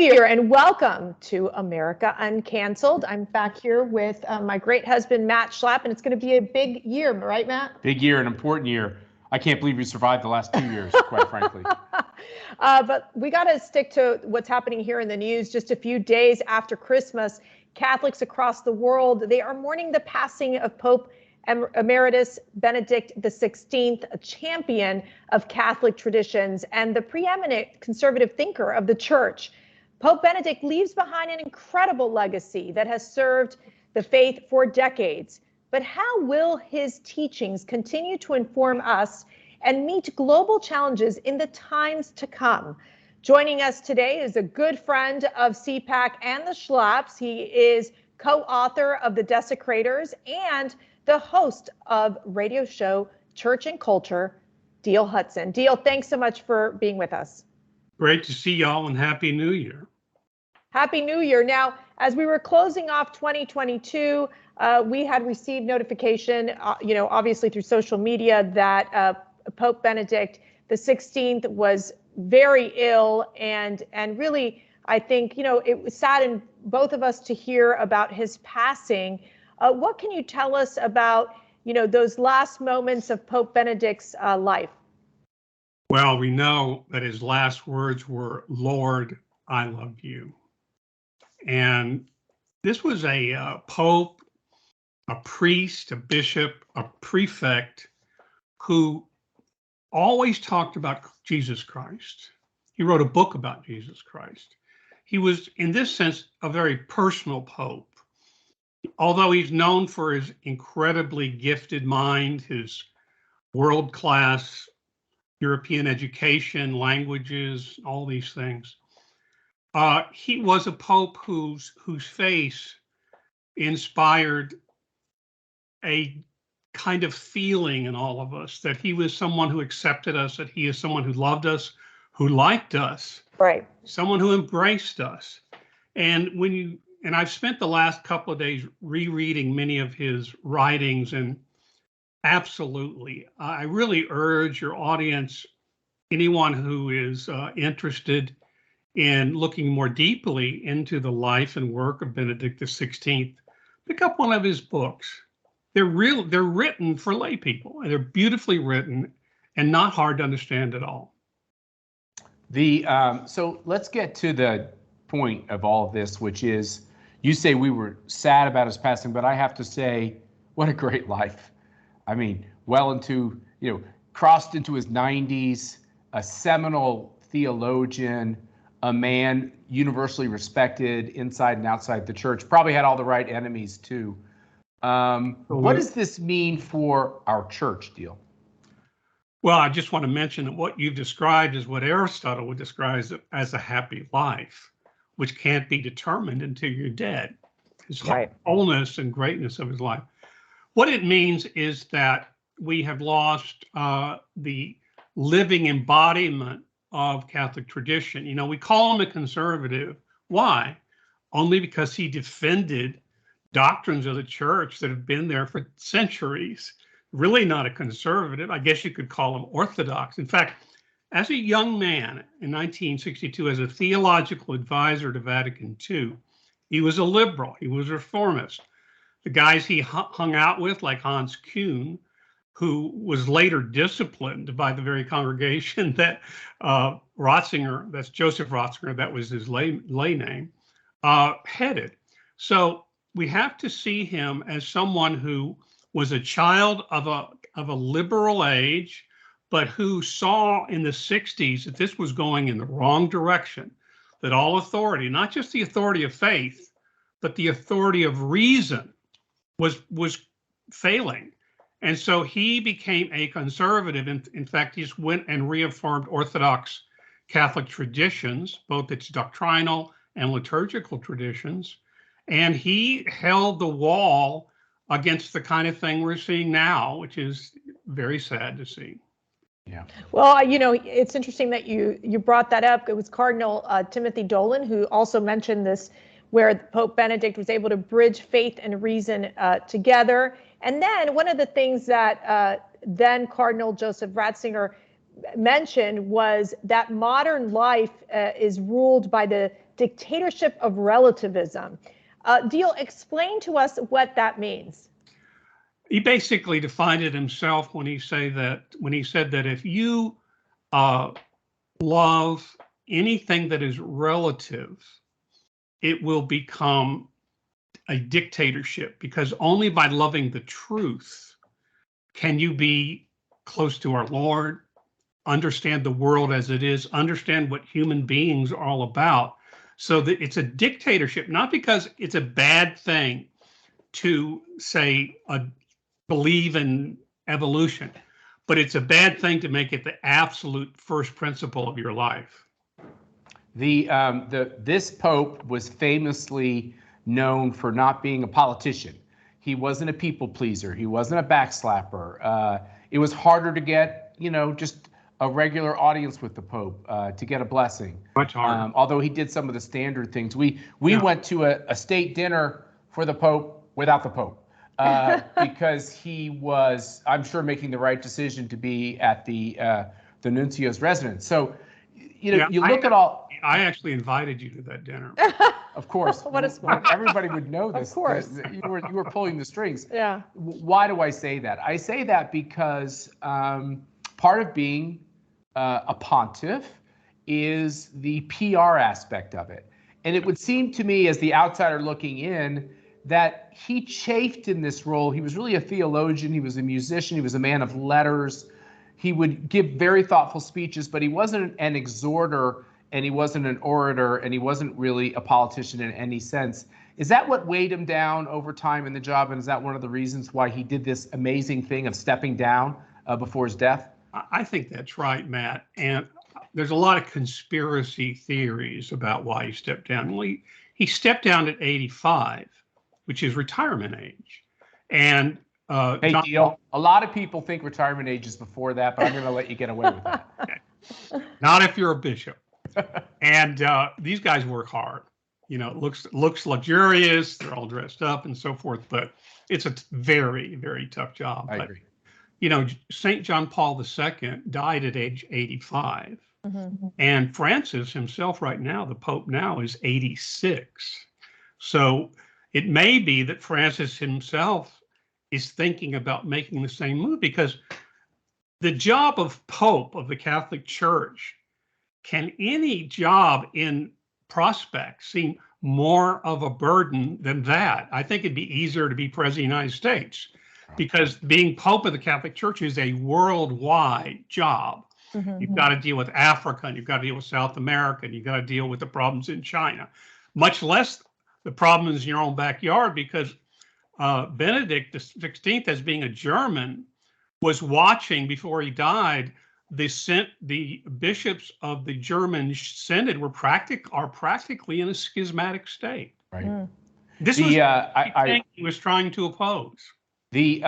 Year and welcome to America Uncanceled. I'm back here with my great husband, Matt Schlapp, and it's going to be a big year, right, Matt? Big year, an important year. I can't believe we survived the last 2 years, quite frankly. But we got to stick to what's happening here in the news. Just a few days after Christmas, Catholics across the world, they are mourning the passing of Pope Emeritus Benedict XVI, a champion of Catholic traditions and the preeminent conservative thinker of the church. Pope Benedict leaves behind an incredible legacy that has served the faith for decades. But how will his teachings continue to inform us and meet global challenges in the times to come? Joining us today is a good friend of CPAC and the Schlapps. He is co-author of The Desecrators and the host of radio show Church and Culture, Diehl Hudson. Diehl, thanks so much for being with us. Great to see y'all and Happy New Year. Happy New Year. Now, as we were closing off 2022, we had received notification, obviously through social media that Pope Benedict XVI was very ill and really, I think, it saddened both of us to hear about his passing. What can you tell us about, those last moments of Pope Benedict's life? Well, we know that his last words were, "Lord, I love you." And this was a pope, a priest, a bishop, a prefect who always talked about Jesus Christ. He wrote a book about Jesus Christ. He was, in this sense, a very personal pope. Although he's known for his incredibly gifted mind, his world-class European education, languages, all these things, he was a pope whose face inspired a kind of feeling in all of us that he was someone who accepted us, that he is someone who loved us, who liked us, right? Someone who embraced us. And I've spent the last couple of days rereading many of his writings, and absolutely, I really urge your audience, anyone who is interested in looking more deeply into the life and work of Benedict XVI, pick up one of his books. They're written for lay people, and they're beautifully written and not hard to understand at all. So let's get to the point of all of this, which is, you say we were sad about his passing, but I have to say, what a great life. I mean, well into, crossed into his 90s, a seminal theologian, a man universally respected inside and outside the church, probably had all the right enemies too. What does this mean for our church, Diehl? Well, I just want to mention that what you've described is what Aristotle would describe as a happy life, which can't be determined until you're dead. His wholeness and greatness of his life. What it means is that we have lost the living embodiment of Catholic tradition. We call him a conservative. Why? Only because he defended doctrines of the church that have been there for centuries. Really not a conservative. I guess you could call him orthodox. In fact, as a young man in 1962, as a theological advisor to Vatican II, he was a liberal. He was a reformist. The guys he hung out with, like Hans Kuhn, who was later disciplined by the very congregation that Ratzinger, that's Joseph Ratzinger, that was his lay name, headed. So we have to see him as someone who was a child of a liberal age, but who saw in the 60s that this was going in the wrong direction, that all authority, not just the authority of faith, but the authority of reason was failing. And so he became a conservative. In fact, he went and reaffirmed Orthodox Catholic traditions, both its doctrinal and liturgical traditions. And he held the wall against the kind of thing we're seeing now, which is very sad to see. Yeah. Well, it's interesting that you brought that up. It was Cardinal Timothy Dolan who also mentioned this, where Pope Benedict was able to bridge faith and reason together. And then one of the things that then Cardinal Joseph Ratzinger mentioned was that modern life is ruled by the dictatorship of relativism. Deal, explain to us what that means. He basically defined it himself when he said that if you love anything that is relative, it will become a dictatorship, because only by loving the truth can you be close to our Lord, understand the world as it is, understand what human beings are all about. So that it's a dictatorship, not because it's a bad thing to say believe in evolution, but it's a bad thing to make it the absolute first principle of your life. This Pope was famously known for not being a politician. He wasn't a people pleaser. He wasn't a backslapper. It was harder to get, just a regular audience with the Pope to get a blessing. Much harder. Although he did some of the standard things. We went to a state dinner for the Pope without the Pope because he was, I'm sure, making the right decision to be at the nuncio's residence. So, you look at all. I actually invited you to that dinner. Of course. What a smart. Everybody would know this. Of course. You were pulling the strings. Yeah. Why do I say that? I say that because part of being a pontiff is the PR aspect of it. And it would seem to me, as the outsider looking in, that he chafed in this role. He was really a theologian. He was a musician. He was a man of letters. He would give very thoughtful speeches, but he wasn't an exhorter, and he wasn't an orator, and he wasn't really a politician in any sense. Is that what weighed him down over time in the job? And is that one of the reasons why he did this amazing thing of stepping down before his death? I think that's right, Matt. And there's a lot of conspiracy theories about why he stepped down. Well, he stepped down at 85, which is retirement age. And hey, Deal, a lot of people think retirement age is before that, but I'm going to let you get away with that. Okay. Not if you're a bishop. And these guys work hard. It looks luxurious. They're all dressed up and so forth, but it's a very, very tough job. I agree. St. John Paul II died at age 85. Mm-hmm. And Francis himself right now, the Pope now, is 86. So it may be that Francis himself is thinking about making the same move, because the job of Pope of the Catholic Church, can any job in prospect seem more of a burden than that? I think it'd be easier to be President of the United States, because being Pope of the Catholic Church is a worldwide job. Mm-hmm. You've got to deal with Africa, and you've got to deal with South America, and you've got to deal with the problems in China, much less the problems in your own backyard, because Benedict XVI, as being a German, was watching before he died. The bishops of the German Synod are practically in a schismatic state. Right. Mm. This was the thing he was trying to oppose. The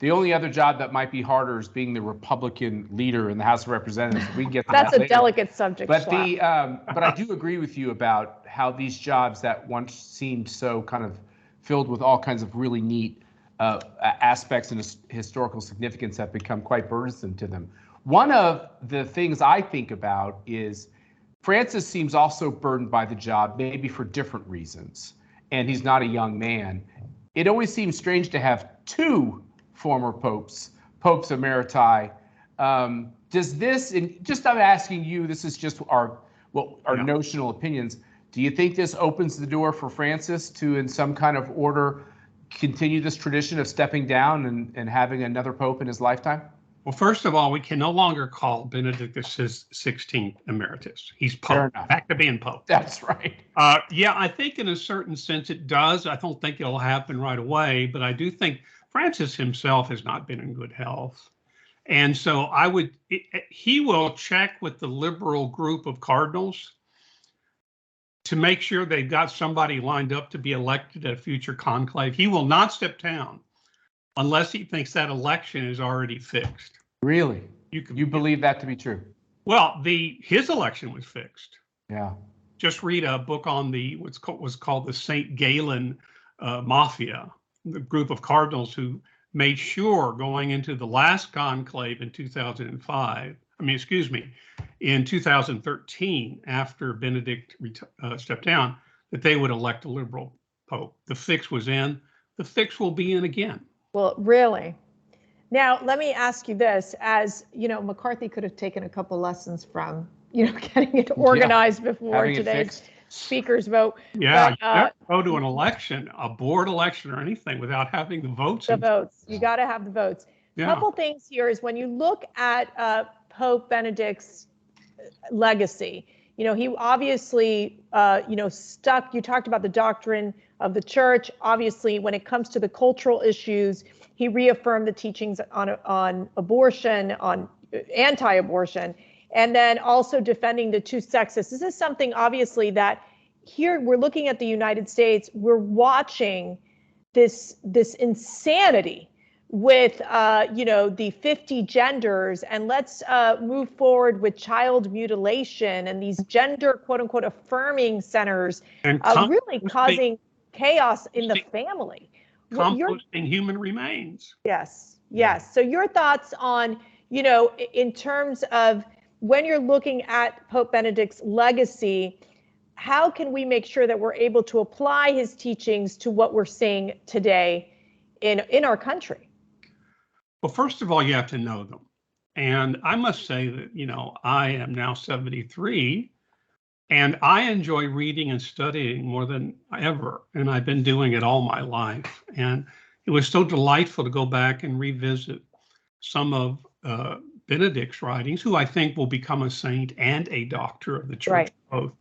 only other job that might be harder is being the Republican leader in the House of Representatives. We can get to That's that a later. Delicate subject. But but I do agree with you about how these jobs that once seemed so kind of filled with all kinds of really neat aspects and historical significance have become quite burdensome to them. One of the things I think about is Francis seems also burdened by the job, maybe for different reasons, and he's not a young man. It always seems strange to have two former popes emeriti. Does this, and just I'm asking you, this is just our notional opinions. Do you think this opens the door for Francis to, in some kind of order, continue this tradition of stepping down and having another pope in his lifetime? Well, first of all, we can no longer call Benedict XVI emeritus. He's Pope, back to being Pope. That's right. Yeah, I think in a certain sense it does. I don't think it'll happen right away, but I do think Francis himself has not been in good health. And so he will check with the liberal group of cardinals to make sure they've got somebody lined up to be elected at a future conclave. He will not step down unless he thinks that election is already fixed. Really? You believe that to be true? Well, his election was fixed. Yeah. Just read a book on what was called the St. Galen Mafia, the group of cardinals who made sure going into the last conclave in 2005, in 2013, after Benedict stepped down, that they would elect a liberal pope. The fix was in. The fix will be in again. Well, really? Now, let me ask you this. As you know, McCarthy could have taken a couple lessons from, getting it organized before today's speaker's vote. Yeah, you never go to an election, a board election or anything without having the votes. You got to have the votes. A couple things here is when you look at Pope Benedict's legacy, he obviously, stuck. You talked about the doctrine of the church. Obviously, when it comes to the cultural issues, he reaffirmed the teachings on abortion, on anti-abortion, and then also defending the two sexes. This is something obviously that here we're looking at the United States. We're watching this insanity with the 50 genders, and let's move forward with child mutilation and these gender quote unquote affirming centers, and really causing chaos in the family. Composting human remains. Yes. So your thoughts on, in terms of when you're looking at Pope Benedict's legacy, how can we make sure that we're able to apply his teachings to what we're seeing today in our country? Well, first of all, you have to know them. And I must say that, I am now 73 and I enjoy reading and studying more than ever. And I've been doing it all my life. And it was so delightful to go back and revisit some of Benedict's writings, who I think will become a saint and a doctor of the church, both.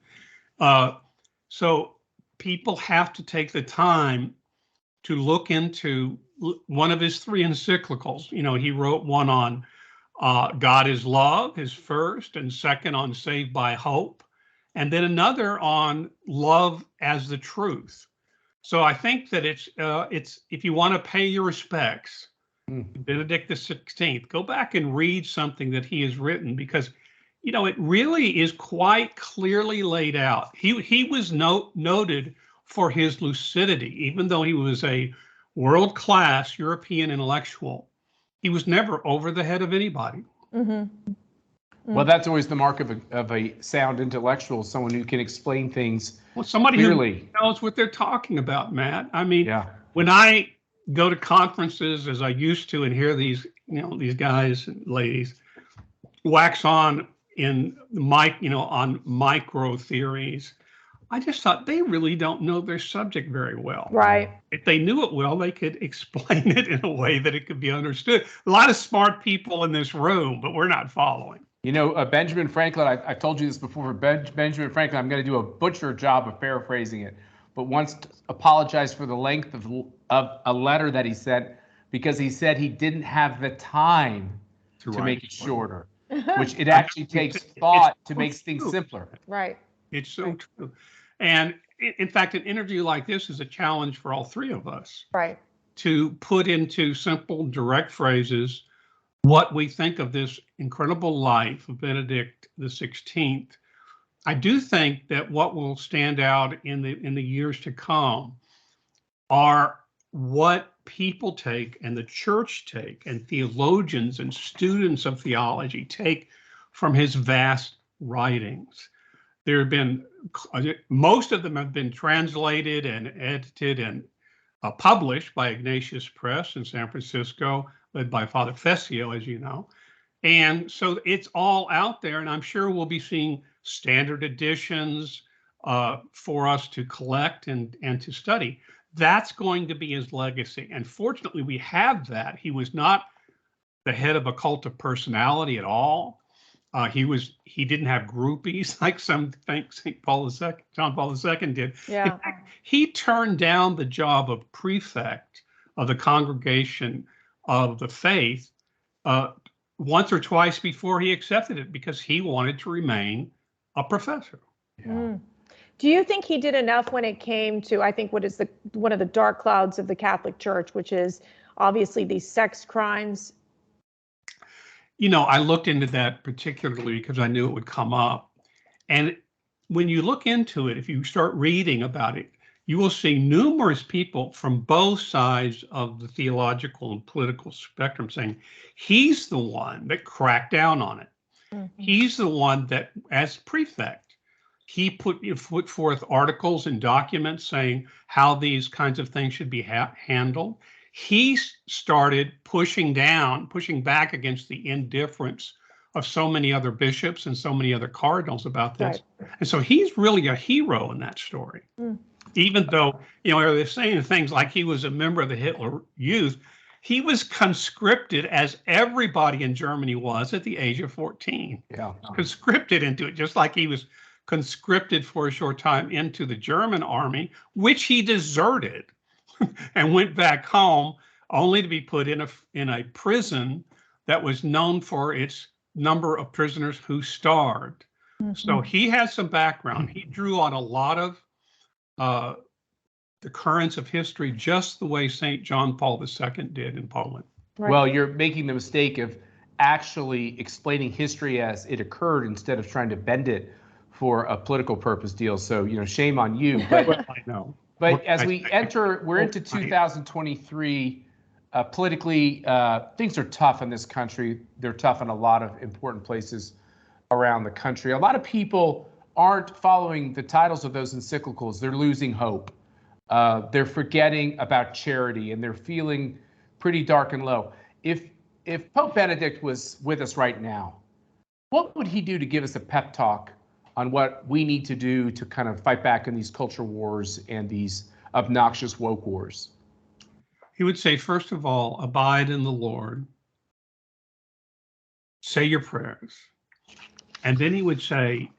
So people have to take the time to look into one of his 3 encyclicals. He wrote one on God is Love, his first, and second on Saved by Hope, and then another on Love as the Truth. So I think that it's if you want to pay your respects, Benedict XVI, go back and read something that he has written, because it really is quite clearly laid out. He was noted for his lucidity, even though he was a world-class European intellectual. He was never over the head of anybody. Well, that's always the mark of a sound intellectual, someone who can explain things somebody clearly. Who knows what they're talking about, Matt. I mean, when I go to conferences, as I used to, and hear these guys and ladies wax on in on micro theories, I just thought they really don't know their subject very well. Right. If they knew it well, they could explain it in a way that it could be understood. A lot of smart people in this room, but we're not following. Benjamin Franklin, I've told you this before, Benjamin Franklin, I'm going to do a butcher job of paraphrasing it, but once apologized for the length of a letter that he sent, because he said he didn't have the time to make it shorter, which it actually takes thought to make things simpler. Right. It's so true. And in fact, an interview like this is a challenge for all 3 of us. Right. To put into simple, direct phrases what we think of this incredible life of Benedict XVI. I do think that what will stand out in the years to come are what people take, and the church take, and theologians and students of theology take from his vast writings. There have been, most of them have been translated and edited and published by Ignatius Press in San Francisco, led by Father Fessio, as you know. And so it's all out there, and I'm sure we'll be seeing standard editions for us to collect and to study. That's going to be his legacy. And fortunately, we have that. He was not the head of a cult of personality at all. He didn't have groupies like some think John Paul II did. Yeah. In fact, he turned down the job of prefect of the Congregation of the Faith once or twice before he accepted it, because he wanted to remain a professor. Yeah. Do you think he did enough when it came to, I think, what is one of the dark clouds of the Catholic Church, which is obviously these sex crimes? I looked into that particularly because I knew it would come up. And when you look into it, if you start reading about it, you will see numerous people from both sides of the theological and political spectrum saying he's the one that cracked down on it. He's the one that, as prefect, he put forth articles and documents saying how these kinds of things should be handled. He started pushing back against the indifference of so many other bishops and so many other cardinals about this. Right. And so he's really a hero in that story. Even though, they're saying things like he was a member of the Hitler Youth, he was conscripted, as everybody in Germany was, at the age of 14. Yeah. Conscripted into it, just like he was conscripted for a short time into the German army, which he deserted and went back home, only to be put in a prison that was known for its number of prisoners who starved. So he has some background. He drew on a lot of the currents of history, just the way St. John Paul II did in Poland. Right. Well, you're making the mistake of actually explaining history as it occurred instead of trying to bend it for a political purpose deal. So, shame on you. But I know. But as we're into 2023, politically, things are tough in this country. They're tough in a lot of important places around the country. A lot of people aren't following the titles of those encyclicals. They're losing hope. They're forgetting about charity, and they're feeling pretty dark and low. If Pope Benedict was with us right now, what would he do to give us a pep talk on what we need to do to kind of fight back in these culture wars and these obnoxious woke wars? He would say, first of all, abide in the Lord. Say your prayers. And then he would say,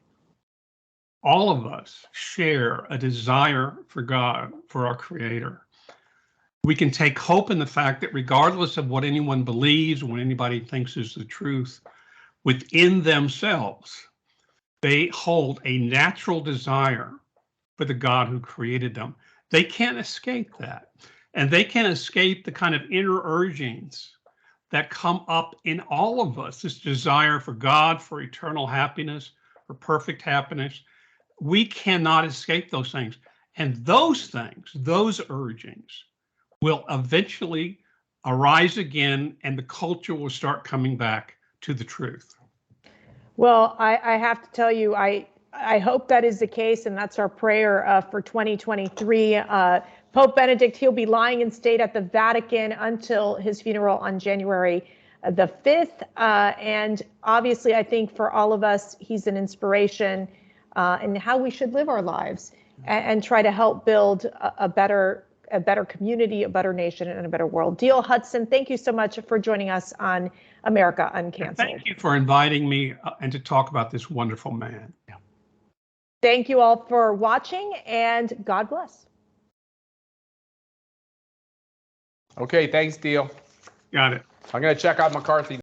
all of us share a desire for God, for our Creator. We can take hope in the fact that regardless of what anyone believes, what anybody thinks is the truth, within themselves, they hold a natural desire for the God who created them. They can't escape that. And they can't escape the kind of inner urgings that come up in all of us, this desire for God, for eternal happiness, for perfect happiness. We cannot escape those things. And those things, those urgings, will eventually arise again, and the culture will start coming back to the truth. Well, I have to tell you, I hope that is the case, and that's our prayer for 2023. Pope Benedict, he'll be lying in state at the Vatican until his funeral on January the 5th. And obviously, I think for all of us, he's an inspiration in how we should live our lives and try to help build a better community, a better nation, and a better world. Diehl Hudson, thank you so much for joining us on America Uncanceled. Thank you for inviting me and to talk about this wonderful man. Yeah. Thank you all for watching, and God bless. Okay, thanks, Diehl. Got it. I'm going to check out McCarthy.